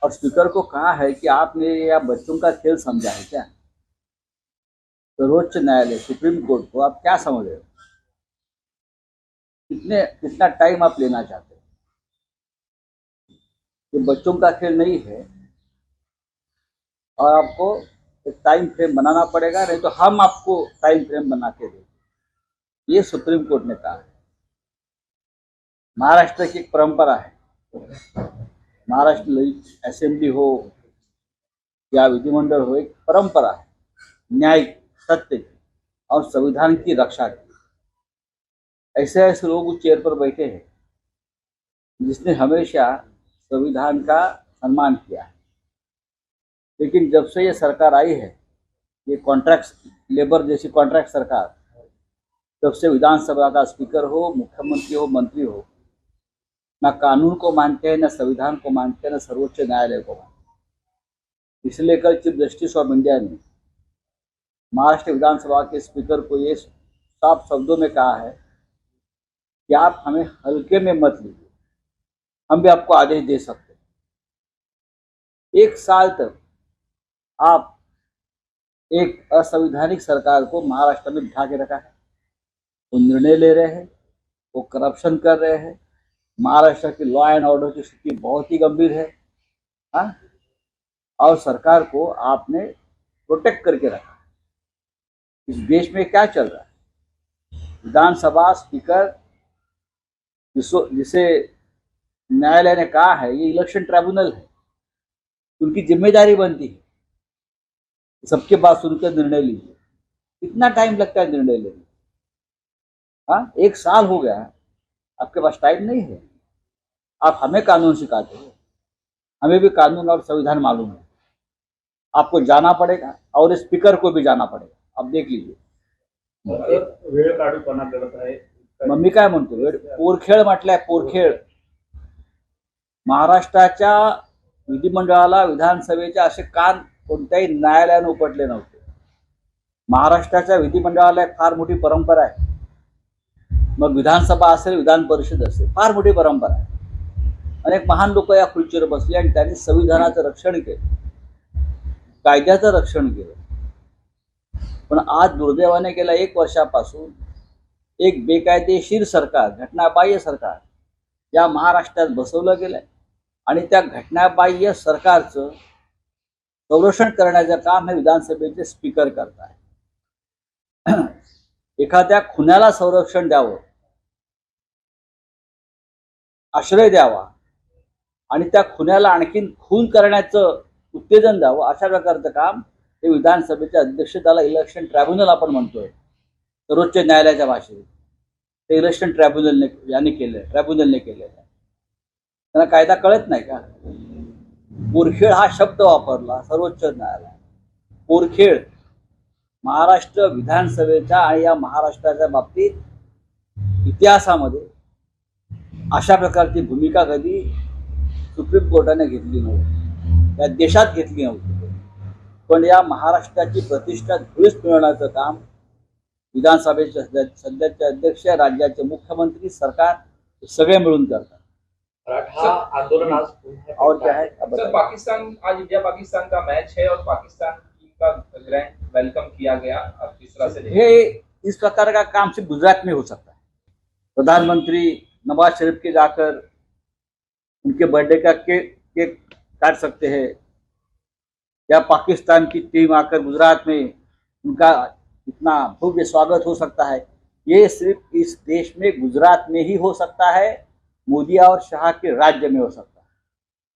और स्पीकर को कहा है कि आपने या बच्चों का खेल समझा है क्या? सर्वोच्च न्यायालय सुप्रीम कोर्ट को आप क्या समझ रहे हो? कितना टाइम आप लेना चाहते हो? ये बच्चों का खेल नहीं है और आपको एक टाइम फ्रेम बनाना पड़ेगा, नहीं तो हम आपको टाइम फ्रेम बना के देंगे। ये सुप्रीम कोर्ट ने कहा है। महाराष्ट्र की एक परंपरा है, महाराष्ट्र असेंबली हो या विधिमंडल हो, एक परंपरा है न्यायिक, सत्य की और संविधान की रक्षा की। ऐसे ऐसे लोग उस चेयर पर बैठे हैं जिसने हमेशा संविधान का सम्मान किया है, लेकिन जब से ये सरकार आई है, ये कॉन्ट्रैक्ट लेबर जैसी कॉन्ट्रैक्ट सरकार, तब से विधानसभा का स्पीकर हो, मुख्यमंत्री हो, मंत्री हो, ना कानून को मानते हैं, ना संविधान को मानते हैं, ना सर्वोच्च न्यायालय को मानते हैं। इसलिए कल चीफ जस्टिस ऑफ इंडिया ने महाराष्ट्र विधानसभा के स्पीकर को ये साफ शब्दों में कहा है कि आप हमें हल्के में मत लीजिए, हम भी आपको आदेश दे सकते हैं। 1 साल तक आप एक असंवैधानिक सरकार को महाराष्ट्र में बिठा के रखा है। वो निर्णय ले रहे हैं, वो करप्शन कर रहे हैं। महाराष्ट्र की लॉ एंड ऑर्डर की स्थिति बहुत ही गंभीर है। हाँ, और सरकार को आपने प्रोटेक्ट करके रखा है। इस देश में क्या चल रहा है? विधानसभा स्पीकर जिसे न्यायालय ने कहा है ये इलेक्शन ट्राइब्यूनल है, उनकी जिम्मेदारी बनती है सबके बात सुनकर निर्णय लीजिए। कितना टाइम लगता है निर्णय लेने? हाँ, 1 साल हो गया है, आपके पास टाइम नहीं है। आप हमें कानून सिखाते हो, हमें भी कानून और संविधान मालूम है। आपको जाना पड़ेगा और स्पीकर को भी जाना पड़ेगा। आप देख लीजिए। वेळ काढूपणा करत आहे। मग मी काय म्हणतो, पोरखेळ म्हटलंय, पोरखेळ। महाराष्ट्राच्या विधिमंडळाला, विधानसभेच्या असे कान कोणत्याही न्यायालयाने उपटले नव्हते। महाराष्ट्राच्या विधिमंडळाला एक फार मोठी परंपरा आहे, मग विधानसभा असेल, विधान परिषद असेल, फार मोठी परंपरा आहे। अनेक महान लोक या खुर्चीवर बसले आणि त्यांनी संविधानाचं रक्षण केलं, कायद्याचं रक्षण केलं। पण आज दुर्दैवाने गेल्या 1 वर्षापासून एक बेकायदेशीर सरकार, घटनाबाह्य सरकार या महाराष्ट्रात बसवलं गेलंय आणि त्या घटनाबाह्य सरकारचं संरक्षण करण्याचं काम हे विधानसभेचे स्पीकर करत आहे। एखाद्या खुन्याला संरक्षण द्यावं, आश्रय द्यावा आणि त्या खुन्याला आणखीन खून करण्याचं उत्तेजन द्यावं, अशा प्रकारचं काम हे विधानसभेचे अध्यक्ष, त्याला इलेक्शन ट्रायब्युनल आपण म्हणतोय सर्वोच्च न्यायालयाच्या भाषेत, ते इलेक्शन ट्रायब्युनलने केलेलं आहे। त्यांना कायदा कळत नाही का? पोरखेळ हा शब्द वापरला सर्वोच्च न्यायालय। पोरखेळ महाराष्ट्र विधानसभेच्या आणि या महाराष्ट्राच्या बाबतीत इतिहासामध्ये अशा प्रकारची भूमिका कधी सुप्रीम कोर्टाने घेतली नव्हती, या देशात घेतली नव्हती। पण या महाराष्ट्राची प्रतिष्ठा धुळीस मिळवण्याचं काम विधानसभेचे सध्याचे अध्यक्ष, राज्याचे मुख्यमंत्री, सरकार सगळे मिळून करतात। मराठा आंदोलन आज और क्या है? सर, पाकिस्तान, आज इंडिया पाकिस्तान का मैच है और पाकिस्तान टीम का ग्रैंड वेलकम किया गया। अब किस तरह से ये इस प्रकार का काम सिर्फ गुजरात में हो सकता है। प्रधानमंत्री नवाज शरीफ के जाकर उनके बर्थडे का केक काट सकते हैं, या पाकिस्तान की टीम आकर गुजरात में उनका इतना भव्य स्वागत हो सकता है। ये सिर्फ इस देश में गुजरात में ही हो सकता है, मोदी और शाह के राज्य में हो सकता है।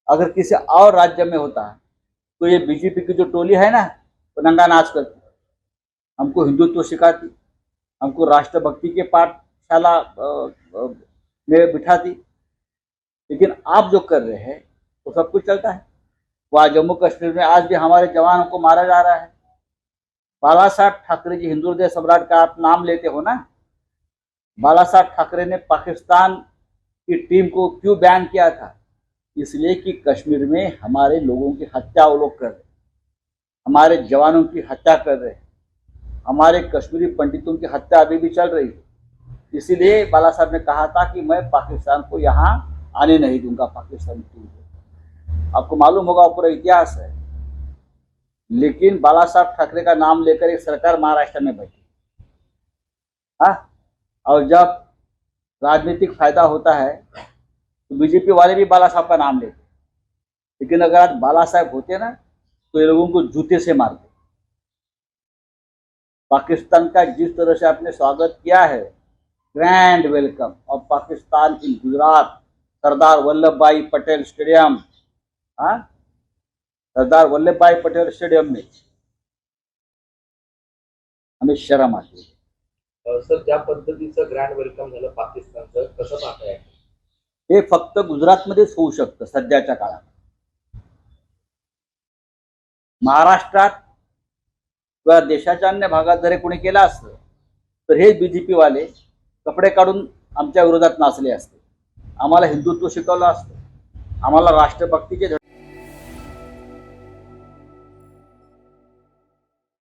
अगर किसी और राज्य में होता है तो ये बीजेपी की जो टोली है ना, वो नंगा नाच करती, हमको हिंदुत्व सिखाती, हमको राष्ट्रभक्ति के पाठशाला में बिठाती। लेकिन आप जो कर रहे हैं वो सब कुछ चलता है। वहाँ जम्मू कश्मीर में आज भी हमारे जवानों को मारा जा रहा है। बाला साहब ठाकरे जी, हिंदू हृदय सम्राट का आप नाम लेते हो ना, बाला साहब ठाकरे ने पाकिस्तान की टीम को क्यों बैन किया था? इसलिए कि कश्मीर में हमारे लोगों की हत्या वो लोग कर रहे, हमारे जवानों की हत्या कर रहे, हमारे कश्मीरी पंडितों की हत्या अभी भी चल रही है। इसीलिए बाला साहब ने कहा था कि मैं पाकिस्तान को यहाँ आने नहीं दूंगा, पाकिस्तान टीम को। आपको मालूम होगा, पूरा इतिहास है। लेकिन बाला साहब ठाकरे का नाम लेकर एक सरकार महाराष्ट्र में बैठी, हाँ, और जब राजनीतिक फायदा होता है तो बीजेपी वाले भी बाला साहब का नाम लेते, लेकिन अगर आज बाला साहब होते ना तो ये लोगों को जूते से मारते। पाकिस्तान का जिस तरह से आपने स्वागत किया है, ग्रैंड वेलकम ऑफ पाकिस्तान इन गुजरात, सरदार वल्लभ भाई पटेल स्टेडियम, हाँ, सरदार वल्लभ भाई पटेल स्टेडियम में हमें शर्म आती है। सर ज्या पद्धतीचं ग्रँड वेलकम झालं पाकिस्तानचं, कसं पाहताय? हे फक्त गुजरातमध्येच होऊ शकतं सध्याच्या काळात। महाराष्ट्रात किंवा देशाच्या अन्य भागात जरी कोणी केलं असतं तर हे बीजेपी वाले कपडे काढून आमच्या विरोधात नाचले असते, आम्हाला हिंदुत्व शिकवलं असतं, आम्हाला राष्ट्रभक्तीचे